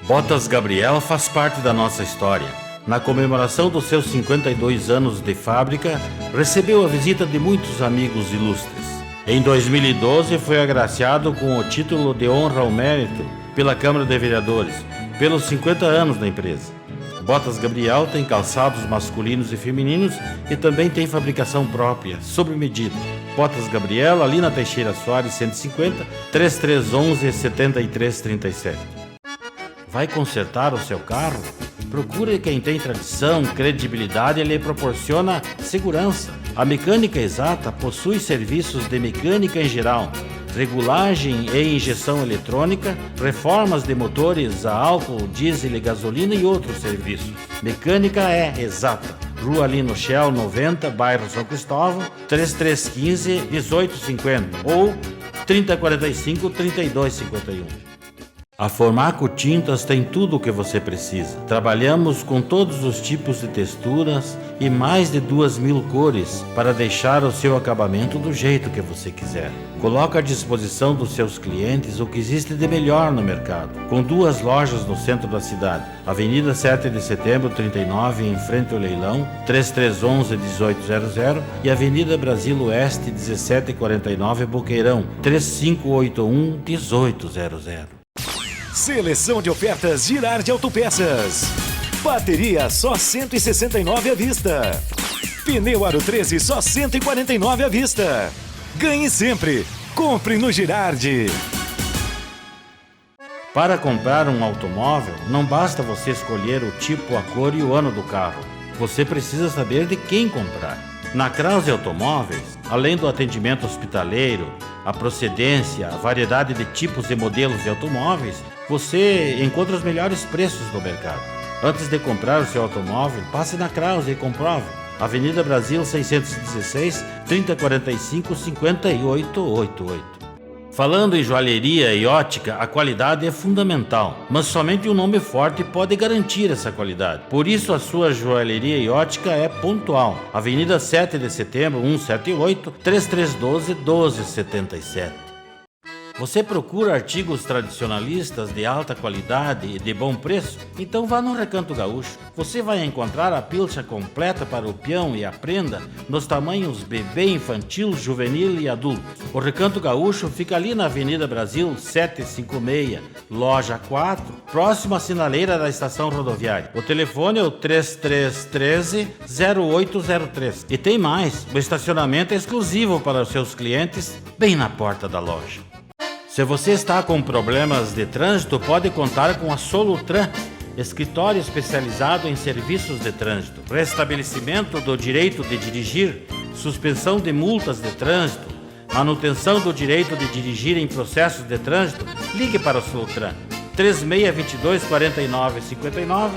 Botas Gabriel faz parte da nossa história. Na comemoração dos seus 52 anos de fábrica, recebeu a visita de muitos amigos ilustres. Em 2012, foi agraciado com o título de honra ao mérito pela Câmara de Vereadores, pelos 50 anos da empresa. Botas Gabriel tem calçados masculinos e femininos e também tem fabricação própria, sob medida. Botas Gabriel, ali na Teixeira Soares 150, 3311-7337. Vai consertar o seu carro? Procure quem tem tradição, credibilidade e lhe proporciona segurança. A Mecânica Exata possui serviços de mecânica em geral, regulagem e injeção eletrônica, reformas de motores a álcool, diesel e gasolina e outros serviços. Mecânica é Exata. Rua Lino Shell 90, bairro São Cristóvão, 3315-1850 ou 3045-3251. A Formaco Tintas tem tudo o que você precisa. Trabalhamos com todos os tipos de texturas e mais de 2.000 cores para deixar o seu acabamento do jeito que você quiser. Coloca à disposição dos seus clientes o que existe de melhor no mercado. Com 2 lojas no centro da cidade, Avenida 7 de Setembro 39, em frente ao leilão, 3311-1800 e Avenida Brasil Oeste 1749, Boqueirão, 3581-1800. Seleção de ofertas Girardi Autopeças. Bateria só 169 à vista. Pneu Aro 13 só 149 à vista. Ganhe sempre. Compre no Girardi. Para comprar um automóvel, não basta você escolher o tipo, a cor e o ano do carro. Você precisa saber de quem comprar. Na Krause Automóveis, além do atendimento hospitaleiro, a procedência, a variedade de tipos e modelos de automóveis, você encontra os melhores preços do mercado. Antes de comprar o seu automóvel, passe na Krause e comprove. Avenida Brasil 616, 3045 5888. Falando em joalheria e ótica, a qualidade é fundamental, mas somente um nome forte pode garantir essa qualidade. Por isso a sua joalheria e ótica é pontual. Avenida 7 de Setembro, 178, 3312-1277. Você procura artigos tradicionalistas de alta qualidade e de bom preço? Então vá no Recanto Gaúcho. Você vai encontrar a pilcha completa para o peão e a prenda nos tamanhos bebê, infantil, juvenil e adulto. O Recanto Gaúcho fica ali na Avenida Brasil 756, loja 4, próximo à sinaleira da estação rodoviária. O telefone é o 3313-0803. E tem mais, o estacionamento é exclusivo para os seus clientes, bem na porta da loja. Se você está com problemas de trânsito, pode contar com a Solutran, escritório especializado em serviços de trânsito, restabelecimento do direito de dirigir, suspensão de multas de trânsito, manutenção do direito de dirigir em processos de trânsito. Ligue para a Solutran, 3622-4959,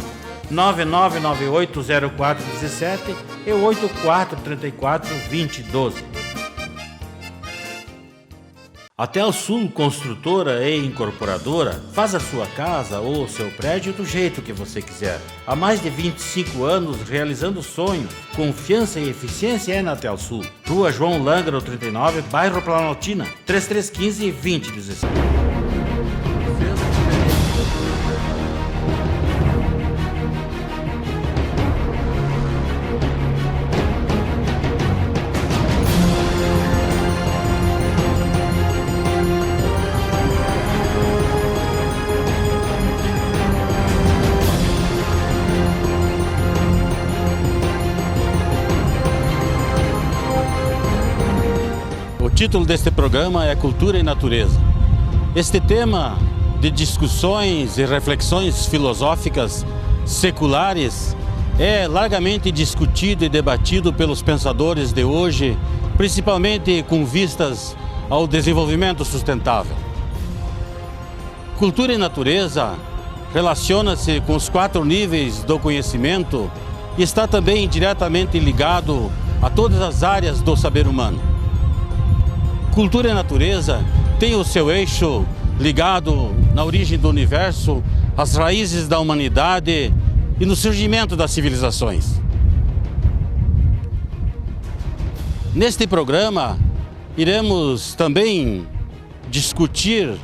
9998-0417 e 8434-2012. A Telsul Construtora e Incorporadora faz a sua casa ou o seu prédio do jeito que você quiser. Há mais de 25 anos realizando sonhos, confiança e eficiência é na Telsul. Rua João Lângaro 39, bairro Planaltina, 3315-2017. O título deste programa é Cultura e Natureza. Este tema de discussões e reflexões filosóficas seculares é largamente discutido e debatido pelos pensadores de hoje, principalmente com vistas ao desenvolvimento sustentável. Cultura e natureza relaciona-se com os 4 níveis do conhecimento e está também diretamente ligado a todas as áreas do saber humano. Cultura e natureza tem o seu eixo ligado na origem do universo, às raízes da humanidade e no surgimento das civilizações. Neste programa, iremos também discutir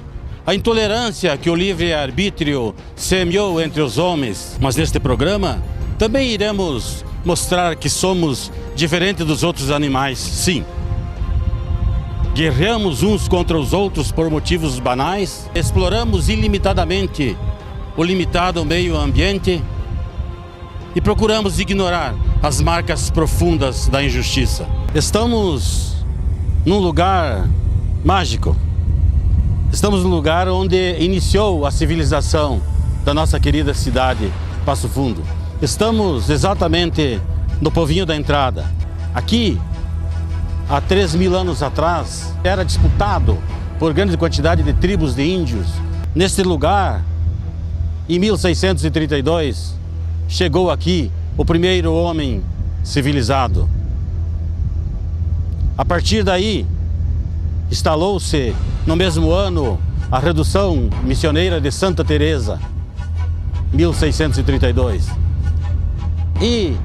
a intolerância que o livre-arbítrio semeou entre os homens. Mas neste programa também iremos mostrar que somos diferentes dos outros animais, sim. Guerreamos uns contra os outros por motivos banais, exploramos ilimitadamente o limitado meio ambiente e procuramos ignorar as marcas profundas da injustiça. Estamos num lugar mágico. Estamos no lugar onde iniciou a civilização da nossa querida cidade, Passo Fundo. Estamos exatamente no Povinho da Entrada. Aqui, há 3.000 anos atrás, era disputado por grande quantidade de tribos de índios. Neste lugar, em 1632, chegou aqui o primeiro homem civilizado. A partir daí, instalou-se no mesmo ano a redução missioneira de Santa Teresa, 1632. E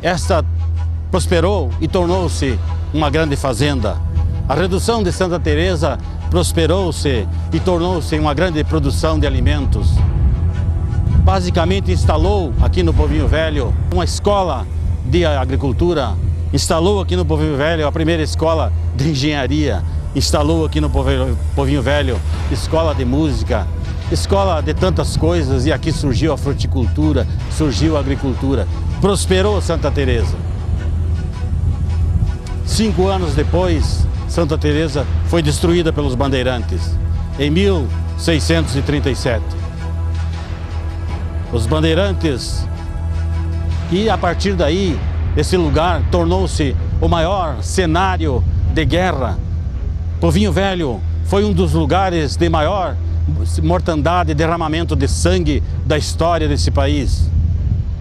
esta prosperou e tornou-se uma grande fazenda. A redução de Santa Teresa prosperou-se e tornou-se uma grande produção de alimentos. Basicamente instalou aqui no Povinho Velho uma escola de agricultura, instalou aqui no Povinho Velho a primeira escola de engenharia, instalou aqui no Povinho Velho escola de música, escola de tantas coisas, e aqui surgiu a fruticultura, surgiu a agricultura. Prosperou Santa Teresa. 5 anos depois, Santa Teresa foi destruída pelos bandeirantes, em 1637. Os bandeirantes, e a partir daí, esse lugar tornou-se o maior cenário de guerra. Povinho Velho foi um dos lugares de maior mortandade e derramamento de sangue da história desse país.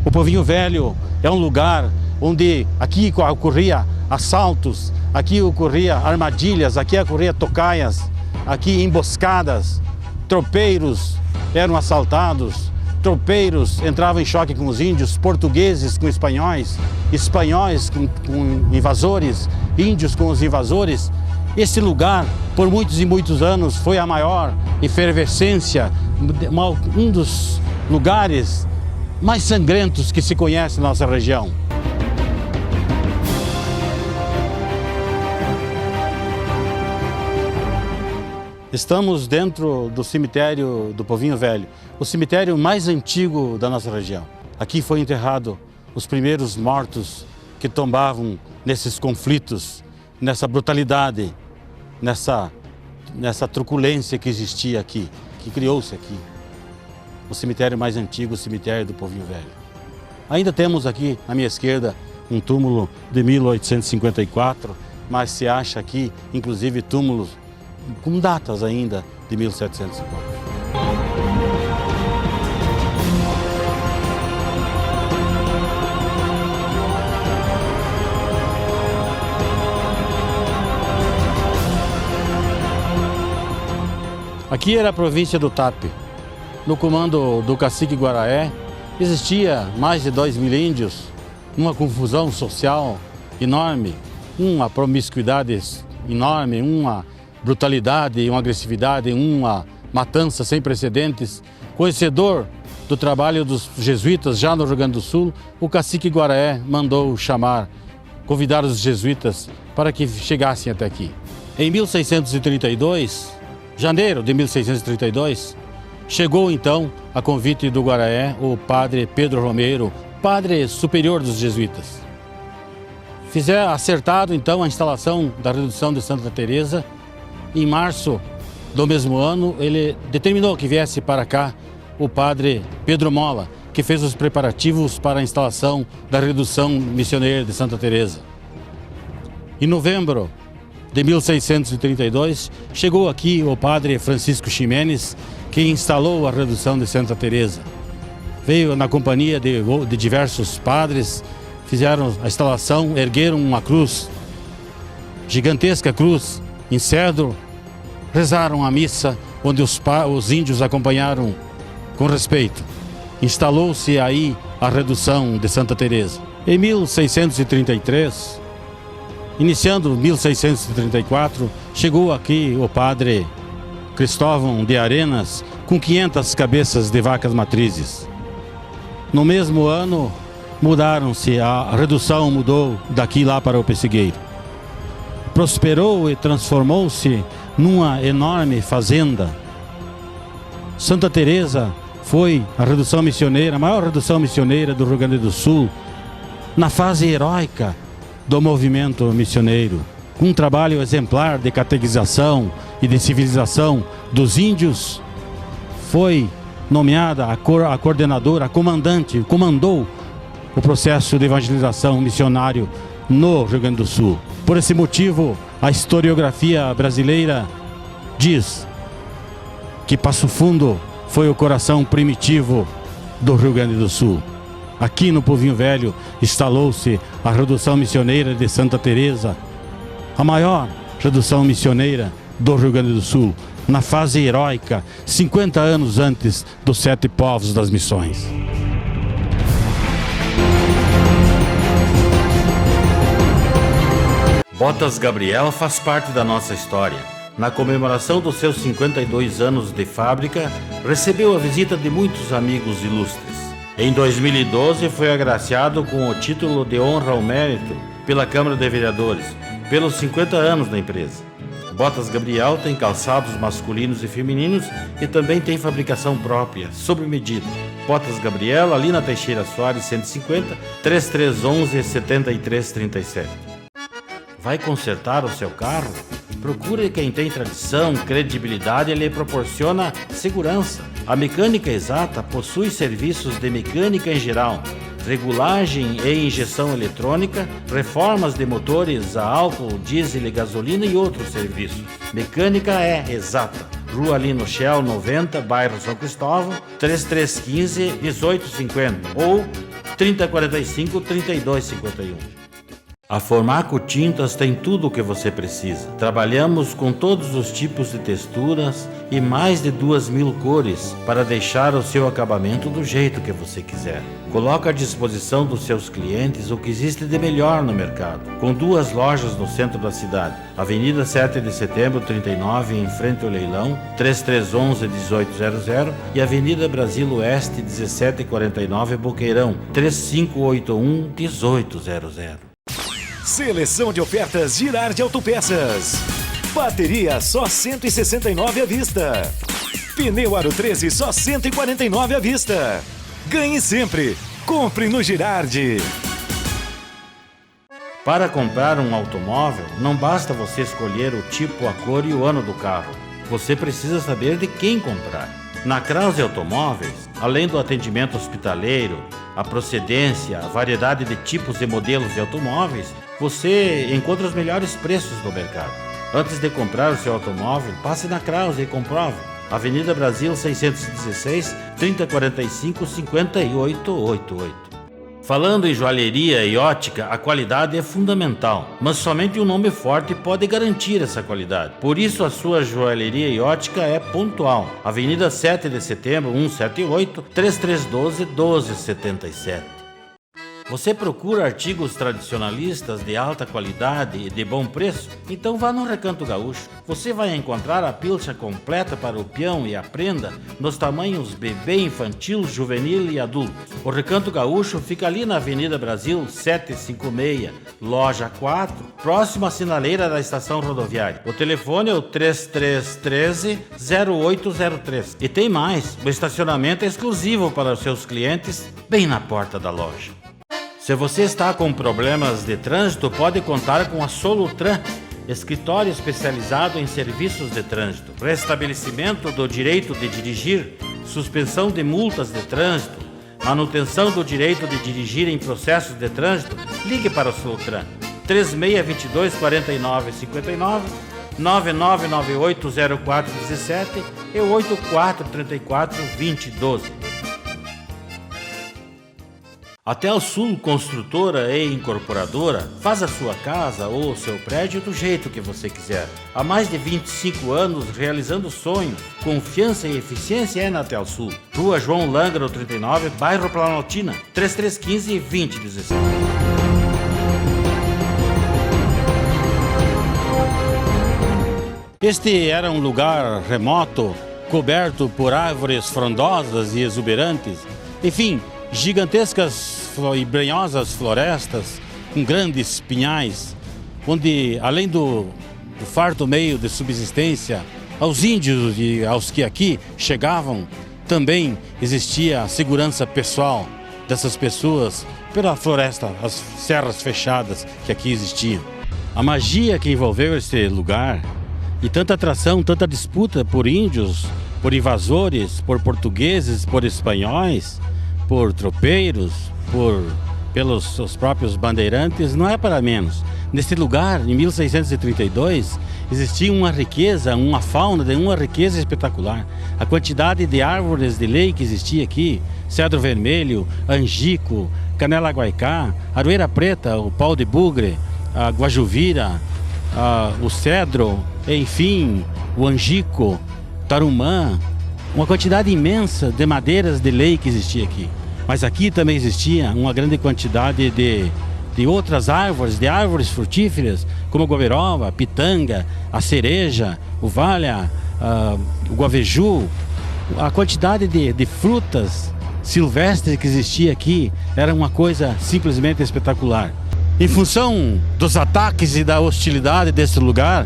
O Povinho Velho é um lugar onde aqui ocorria assaltos, aqui ocorria armadilhas, aqui ocorria tocaias, aqui emboscadas, tropeiros eram assaltados, tropeiros entravam em choque com os índios, portugueses com espanhóis, espanhóis com invasores, índios com os invasores. Esse lugar, por muitos e muitos anos, foi a maior efervescência, um dos lugares mais sangrentos que se conhece na nossa região. Estamos dentro do cemitério do Povinho Velho, o cemitério mais antigo da nossa região. Aqui foi enterrado os primeiros mortos que tombavam nesses conflitos, nessa brutalidade, nessa truculência que existia aqui, que criou-se aqui. O cemitério mais antigo, o cemitério do Povinho Velho. Ainda temos aqui, à minha esquerda, um túmulo de 1854, mas se acha aqui, inclusive, túmulos com datas ainda de 1700 e pouco. Aqui era a província do Tape. No comando do cacique Guaraé, existia mais de 2.000 índios, uma confusão social enorme, uma promiscuidade enorme, uma brutalidade, uma agressividade, uma matança sem precedentes. Conhecedor do trabalho dos jesuítas já no Rio Grande do Sul, o cacique Guaraé mandou convidar os jesuítas para que chegassem até aqui. Em 1632, janeiro de 1632, chegou então, a convite do Guaraé, o padre Pedro Romeiro, padre superior dos jesuítas. Acertado então a instalação da redução de Santa Teresa. Em março do mesmo ano, ele determinou que viesse para cá o padre Pedro Mola, que fez os preparativos para a instalação da redução missioneira de Santa Teresa. Em novembro de 1632, chegou aqui o padre Francisco Ximenes, que instalou a redução de Santa Teresa. Veio na companhia de diversos padres, fizeram a instalação, ergueram uma cruz, gigantesca cruz, em cedro, rezaram a missa, onde os índios acompanharam com respeito. Instalou-se aí a redução de Santa Teresa. Em 1633, iniciando 1634, chegou aqui o padre Cristóvão de Arenas com 500 cabeças de vacas matrizes. No mesmo ano, mudaram-se, a redução mudou daqui lá para o Pessigueiro. Prosperou e transformou-se numa enorme fazenda. Santa Teresa foi a redução missioneira, a maior redução missioneira do Rio Grande do Sul, na fase heróica do movimento missioneiro, com um trabalho exemplar de catequização e de civilização dos índios. Foi nomeada a coordenadora, a comandante, comandou o processo de evangelização missionário no Rio Grande do Sul. Por esse motivo, a historiografia brasileira diz que Passo Fundo foi o coração primitivo do Rio Grande do Sul. Aqui no Povinho Velho instalou-se a redução missioneira de Santa Teresa, a maior redução missioneira do Rio Grande do Sul, na fase heróica, 50 anos antes dos 7 povos das missões. Botas Gabriel faz parte da nossa história. Na comemoração dos seus 52 anos de fábrica, recebeu a visita de muitos amigos ilustres. Em 2012, foi agraciado com o título de honra ao mérito pela Câmara de Vereadores, pelos 50 anos da empresa. Botas Gabriel tem calçados masculinos e femininos e também tem fabricação própria, sob medida. Botas Gabriel, ali na Teixeira Soares 150, 3311-7337. Vai consertar o seu carro? Procure quem tem tradição, credibilidade e lhe proporciona segurança. A Mecânica Exata possui serviços de mecânica em geral, regulagem e injeção eletrônica, reformas de motores a álcool, diesel e gasolina e outros serviços. Mecânica é Exata. Rua Lino Shell 90, bairro São Cristóvão, 3315-1850 ou 3045-3251. A Formaco Tintas tem tudo o que você precisa. Trabalhamos com todos os tipos de texturas e mais de 2.000 cores para deixar o seu acabamento do jeito que você quiser. Coloca à disposição dos seus clientes o que existe de melhor no mercado. Com 2 lojas no centro da cidade, Avenida 7 de Setembro 39, em frente ao leilão, 3311-1800 e Avenida Brasil Oeste 1749, Boqueirão, 3581-1800. Seleção de ofertas Girardi Autopeças. Bateria só 169 à vista. Pneu Aro 13 só 149 à vista. Ganhe sempre. Compre no Girardi. Para comprar um automóvel, não basta você escolher o tipo, a cor e o ano do carro. Você precisa saber de quem comprar. Na Krause Automóveis, além do atendimento hospitaleiro, a procedência, a variedade de tipos e modelos de automóveis, você encontra os melhores preços do mercado. Antes de comprar o seu automóvel, passe na Krause e comprove. Avenida Brasil 616, 3045 5888. Falando em joalheria e ótica, a qualidade é fundamental, mas somente um nome forte pode garantir essa qualidade. Por isso a sua joalheria e ótica é pontual. Avenida 7 de Setembro, 178, 3312-1277. Você procura artigos tradicionalistas de alta qualidade e de bom preço? Então vá no Recanto Gaúcho. Você vai encontrar a pilcha completa para o peão e a prenda nos tamanhos bebê, infantil, juvenil e adulto. O Recanto Gaúcho fica ali na Avenida Brasil 756, loja 4, próximo à sinaleira da estação rodoviária. O telefone é o 3313-0803. E tem mais, o estacionamento é exclusivo para os seus clientes, bem na porta da loja. Se você está com problemas de trânsito, pode contar com a Solutran, escritório especializado em serviços de trânsito, restabelecimento do direito de dirigir, suspensão de multas de trânsito, manutenção do direito de dirigir em processos de trânsito. Ligue para o Solutran 3622-4959, 9998-0417 e 8434-2012. A Telsul Construtora e Incorporadora faz a sua casa ou o seu prédio do jeito que você quiser. Há mais de 25 anos realizando sonhos, confiança e eficiência é na Telsul. Rua João Lângaro 39, bairro Planaltina, 3315-2016. Este era um lugar remoto, coberto por árvores frondosas e exuberantes. Enfim, gigantescas e brenhosas florestas com grandes pinhais, onde, além do farto meio de subsistência, aos índios e aos que aqui chegavam, também existia a segurança pessoal dessas pessoas pela floresta, as serras fechadas que aqui existiam. A magia que envolveu esse lugar e tanta atração, tanta disputa por índios, por invasores, por portugueses, por espanhóis, por tropeiros, pelos seus próprios bandeirantes, não é para menos. Nesse lugar, em 1632, existia uma riqueza, uma fauna, uma riqueza espetacular. A quantidade de árvores de lei que existia aqui, cedro vermelho, angico, canela guaicá, aroeira preta, o pau de bugre, a guajuvira, o cedro, enfim, o angico, tarumã, uma quantidade imensa de madeiras de lei que existia aqui. Mas aqui também existia uma grande quantidade de outras árvores, de árvores frutíferas, como a gobiroba, a pitanga, a cereja, o valha, o guaveju. A quantidade de frutas silvestres que existia aqui era uma coisa simplesmente espetacular. Em função dos ataques e da hostilidade desse lugar,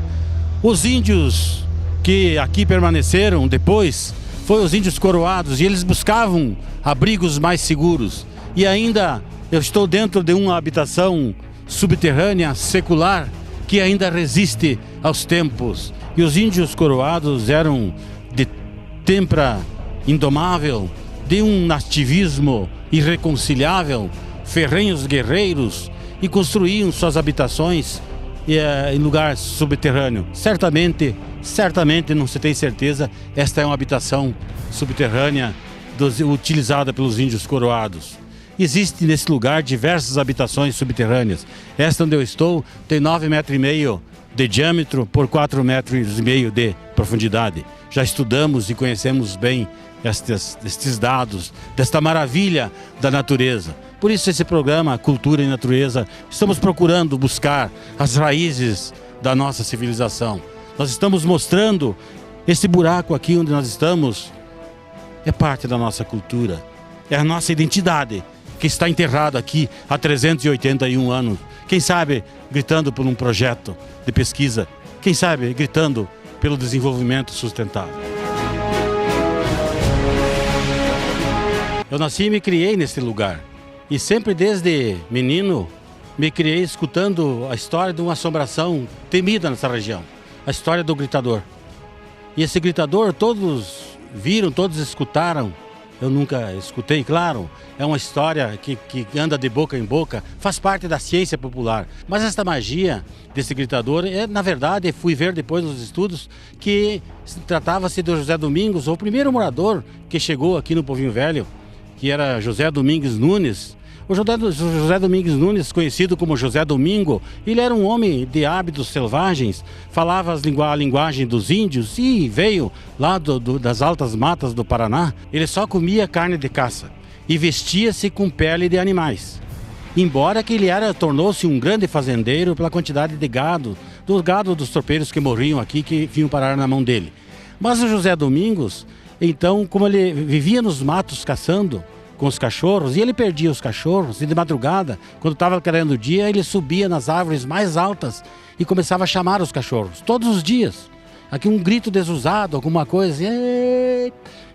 os índios que aqui permaneceram depois foram os índios coroados, e eles buscavam abrigos mais seguros. E ainda eu estou dentro de uma habitação subterrânea, secular, que ainda resiste aos tempos. E os índios coroados eram de têmpera indomável, de um nativismo irreconciliável, ferrenhos guerreiros, e construíam suas habitações em lugar subterrâneo. Certamente, não se tem certeza, esta é uma habitação subterrânea utilizada pelos índios coroados. Existem nesse lugar diversas habitações subterrâneas. Esta onde eu estou tem 9,5 metros de diâmetro por 4,5 metros de profundidade. Já estudamos e conhecemos bem estes dados, desta maravilha da natureza. Por isso esse programa Cultura e Natureza, estamos procurando buscar as raízes da nossa civilização. Nós estamos mostrando esse buraco aqui onde nós estamos, é parte da nossa cultura, é a nossa identidade que está enterrado aqui há 381 anos. Quem sabe gritando por um projeto de pesquisa, quem sabe gritando pelo desenvolvimento sustentável. Eu nasci e me criei nesse lugar. E sempre desde menino me criei escutando a história de uma assombração temida nessa região. A história do gritador. E esse gritador todos viram, todos escutaram. Eu nunca escutei, claro. É uma história que anda de boca em boca, faz parte da ciência popular. Mas esta magia desse gritador, na verdade, fui ver depois nos estudos que tratava-se do José Domingos, o primeiro morador que chegou aqui no Povinho Velho, que era José Domingues Nunes. O José Domingues Nunes, conhecido como José Domingo, ele era um homem de hábitos selvagens, falava a linguagem dos índios e veio lá das altas matas do Paraná. Ele só comia carne de caça e vestia-se com pele de animais. Embora que ele tornou-se um grande fazendeiro pela quantidade de gado, do gado dos tropeiros que morriam aqui, que vinham parar na mão dele. Mas o José Domingos, então, como ele vivia nos matos caçando com os cachorros, e ele perdia os cachorros, e de madrugada, quando estava querendo o dia, ele subia nas árvores mais altas e começava a chamar os cachorros, todos os dias. Aqui um grito desusado, alguma coisa,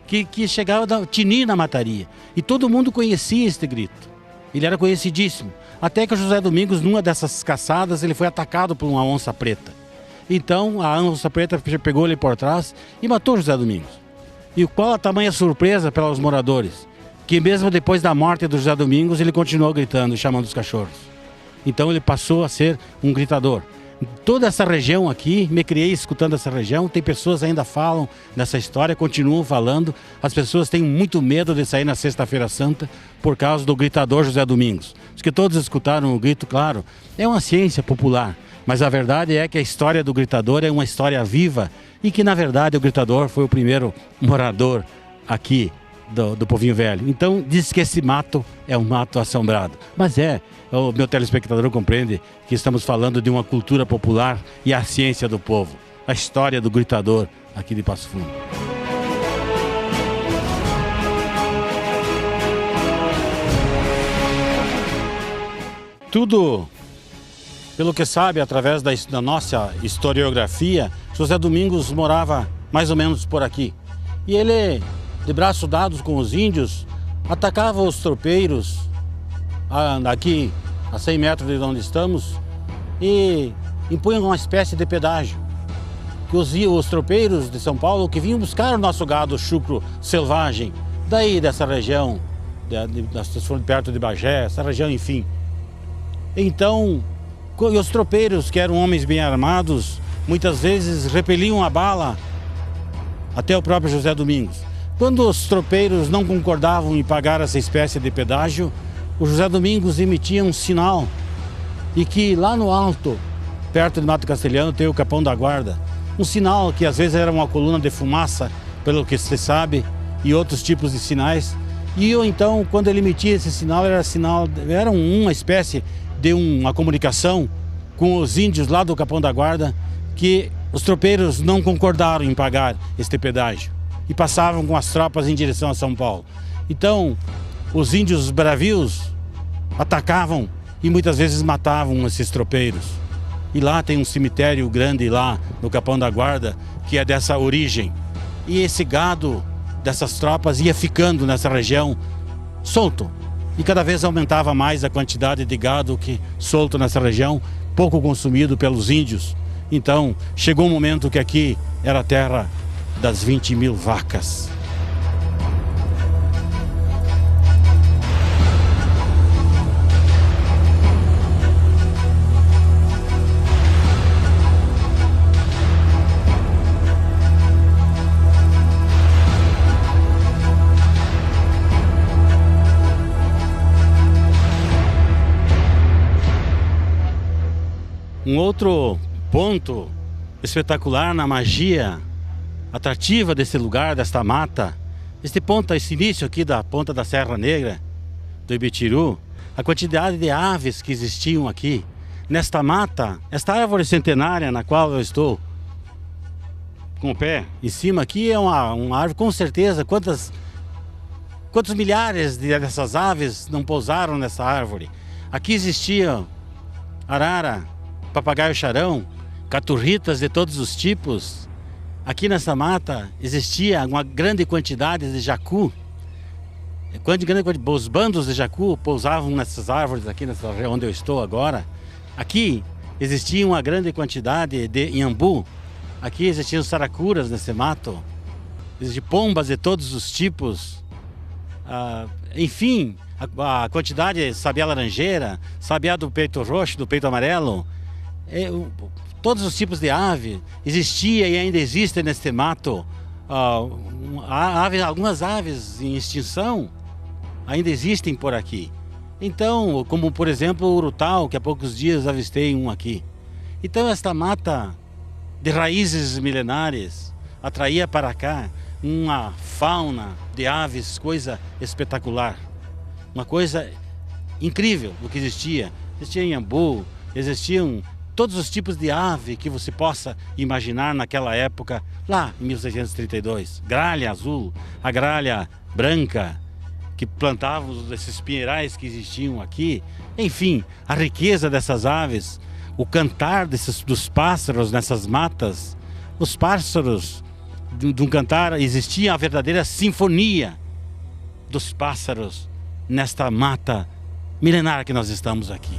que chegava a tinir na mataria. E todo mundo conhecia este grito. Ele era conhecidíssimo. Até que o José Domingos, numa dessas caçadas, ele foi atacado por uma onça preta. Então, a onça preta pegou ele por trás e matou o José Domingos. E qual a tamanha surpresa pelos moradores? Que mesmo depois da morte do José Domingos, ele continuou gritando e chamando os cachorros. Então ele passou a ser um gritador. Toda essa região aqui, me criei escutando essa região, tem pessoas que ainda falam dessa história, continuam falando. As pessoas têm muito medo de sair na Sexta-feira Santa por causa do gritador José Domingos. Porque todos escutaram o grito, claro, é uma ciência popular. Mas a verdade é que a história do gritador é uma história viva e que, na verdade, o gritador foi o primeiro morador aqui do Povinho Velho. Então diz que esse mato é um mato assombrado. Mas o meu telespectador compreende que estamos falando de uma cultura popular e a ciência do povo. a história do gritador aqui de Passo Fundo. Tudo, pelo que sabe, através da nossa historiografia, José Domingos morava mais ou menos por aqui. E ele, de braços dados com os índios, atacava os tropeiros aqui a 100 metros de onde estamos e impunha uma espécie de pedágio. Que os tropeiros de São Paulo que vinham buscar o nosso gado chucro selvagem, daí dessa região, perto de Bagé, essa região, enfim. Então, os tropeiros, que eram homens bem armados, muitas vezes repeliam a bala até o próprio José Domingos. Quando os tropeiros não concordavam em pagar essa espécie de pedágio, o José Domingos emitia um sinal e que lá no alto, perto de Mato Castelhano, tem o Capão da Guarda. Um sinal que às vezes era uma coluna de fumaça, pelo que se sabe, e outros tipos de sinais. E eu, então, quando ele emitia esse sinal, era uma espécie de uma comunicação com os índios lá do Capão da Guarda, que os tropeiros não concordaram em pagar este pedágio e passavam com as tropas em direção a São Paulo. Então, os índios bravios atacavam e muitas vezes matavam esses tropeiros. E lá tem um cemitério grande lá no Capão da Guarda, que é dessa origem. E esse gado dessas tropas ia ficando nessa região solto. E cada vez aumentava mais a quantidade de gado solto nessa região, pouco consumido pelos índios. Então, chegou um momento que aqui era a terra das 20.000 vacas. Um outro ponto espetacular na magia atrativa desse lugar, desta mata, esse início aqui da ponta da Serra Negra, do Ibitiru, a quantidade de aves que existiam aqui, nesta mata, esta árvore centenária na qual eu estou com o pé em cima aqui é uma árvore, com certeza, quantos milhares dessas aves não pousaram nessa árvore. Aqui existia arara, papagaio charão, caturritas de todos os tipos. Aqui nessa mata existia uma grande quantidade de jacu. Os bandos de jacu pousavam nessas árvores aqui onde eu estou agora. Aqui existia uma grande quantidade de iambu. Aqui existiam saracuras nesse mato. Existiam pombas de todos os tipos. Enfim, a quantidade de sabiá laranjeira, sabiá do peito roxo, do peito amarelo. Todos os tipos de ave existia e ainda existem neste mato. Algumas aves em extinção ainda existem por aqui. Então, como por exemplo o urutau, que há poucos dias avistei um aqui. Então esta mata de raízes milenares atraía para cá uma fauna de aves, coisa espetacular. Uma coisa incrível o que existia. Existia iambu, existiam todos os tipos de ave que você possa imaginar naquela época, lá em 1632. Gralha azul, a gralha branca, que plantavam esses pinheirais que existiam aqui. Enfim, a riqueza dessas aves, o cantar dos pássaros nessas matas. Os pássaros, de um cantar, existia a verdadeira sinfonia dos pássaros nesta mata milenar que nós estamos aqui.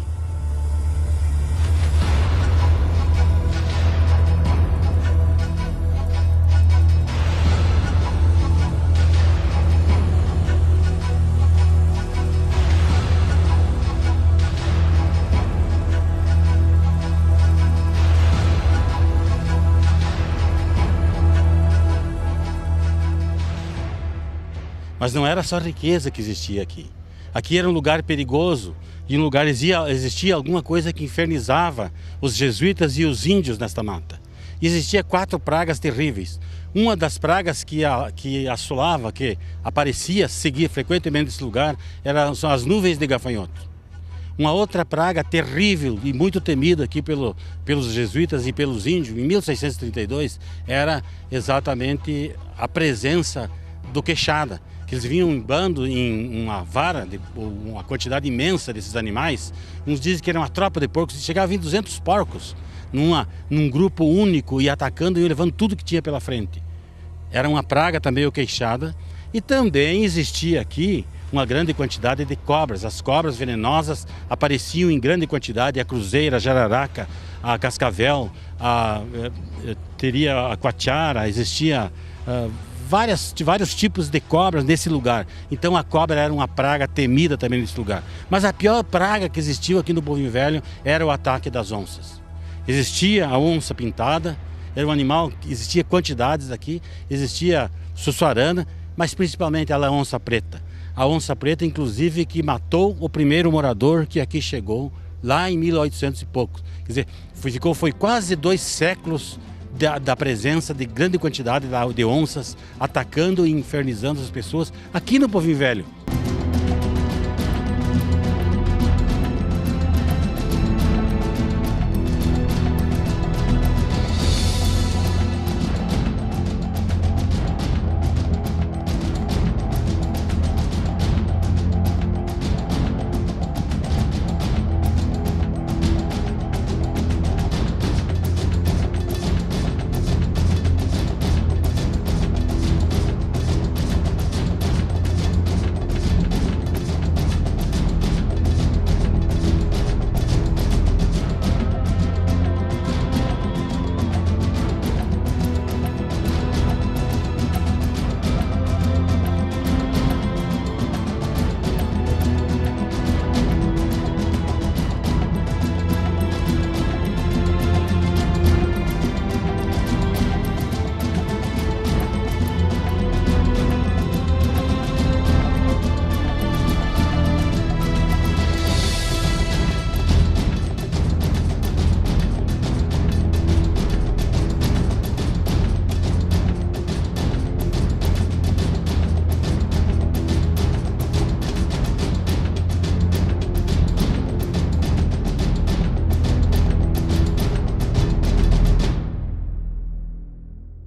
Mas não era só riqueza que existia aqui. Aqui era um lugar perigoso e um lugar existia alguma coisa que infernizava os jesuítas e os índios nesta mata. E existia 4 pragas terríveis. Uma das pragas que assolava, que aparecia, seguia frequentemente esse lugar, são as nuvens de gafanhotos. Uma outra praga terrível e muito temida aqui pelos jesuítas e pelos índios, em 1632, era exatamente a presença do queixada, que eles vinham em bando, em uma vara, uma quantidade imensa desses animais. Uns dizem que era uma tropa de porcos, chegava a vir 200 porcos num grupo único e atacando e levando tudo que tinha pela frente. Era uma praga também o queixada, e também existia aqui uma grande quantidade de cobras. As cobras venenosas apareciam em grande quantidade, a cruzeira, a jararaca, a cascavel, teria a quatiara, existia vários tipos de cobras nesse lugar. Então a cobra era uma praga temida também nesse lugar. Mas a pior praga que existiu aqui no Bovim Velho era o ataque das onças. Existia a onça pintada, era um animal, existia quantidades aqui, existia sussuarana, mas principalmente a onça preta. A onça preta, inclusive, que matou o primeiro morador que aqui chegou, lá em 1800 e pouco. Quer dizer, foi quase 2 séculos da presença de grande quantidade de onças atacando e infernizando as pessoas aqui no Bovim Velho.